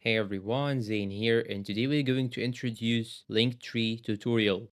Hey everyone, Zane here, and today we're going to introduce Linktree tutorial.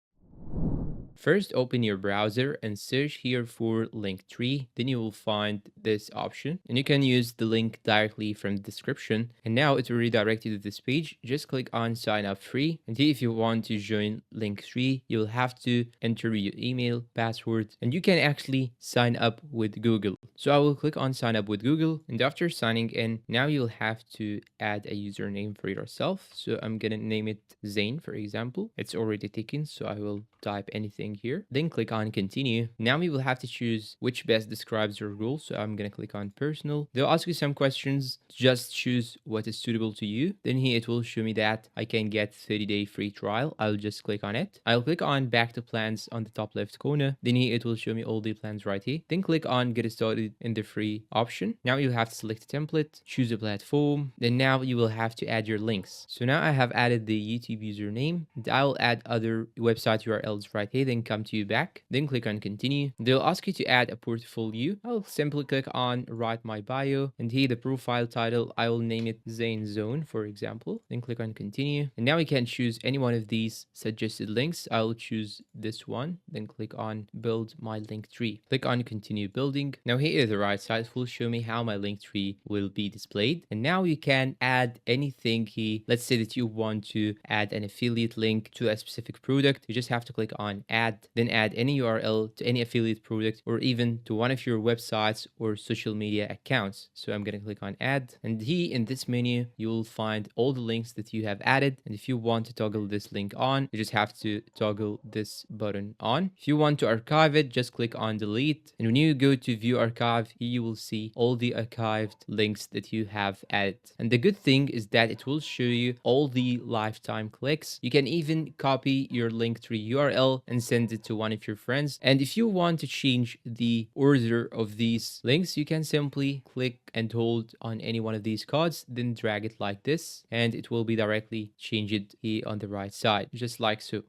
First, open your browser and search here for Linktree. Then you will find this option and you can use the link directly from the description. And now it will redirect you to this page. Just click on sign up free. And if you want to join Linktree, you'll have to enter your email, password, and you can actually sign up with Google. So I will click on sign up with Google. And after signing in, now you'll have to add a username for yourself. So I'm going to name it Zane, for example. It's already taken, so I will type anything here. Then click on continue. Now we will have to choose which best describes your goal. So I'm going to click on personal. They'll ask you some questions. Just choose what is suitable to you. Then here it will show me that I can get 30-day free trial. I'll just click on it. I'll click on back to plans on the top left corner. Then here it will show me all the plans right here. Then click on get started in the free option. Now you have to select a template, choose a platform. Then now you will have to add your links. So now I have added the YouTube username and I will add other website URLs right here. Then come to you back. Then click on continue. They'll ask you to add a portfolio. I'll simply click on write my bio and here the profile title, I will name it Zane Zone, for example. Then click on continue. And now we can choose any one of these suggested links. I'll choose this one. Then click on build my link tree. Click on continue building. Now here is the right side. It will show me how my link tree will be displayed. And now you can add anything here. Let's say that you want to add an affiliate link to a specific product. You just have to click on add, then add any URL to any affiliate product or even to one of your websites or social media accounts. So I'm going to click on add. And here in this menu, you will find all the links that you have added. And if you want to toggle this link on, you just have to toggle this button on. If you want to archive it, just click on delete. And when you go to view archive, here you will see all the archived links that you have added. And the good thing is that it will show you all the lifetime clicks. You can even copy your Linktree URL and send it to one of your friends. And if you want to change the order of these links, you can simply click and hold on any one of these cards, then drag it like this, and it will be directly changed here on the right side, just like so.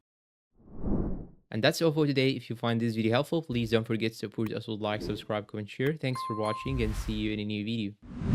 And that's all for today. If you find this video helpful, please don't forget to support us with like, subscribe, comment, share. Thanks for watching and see you in a new video.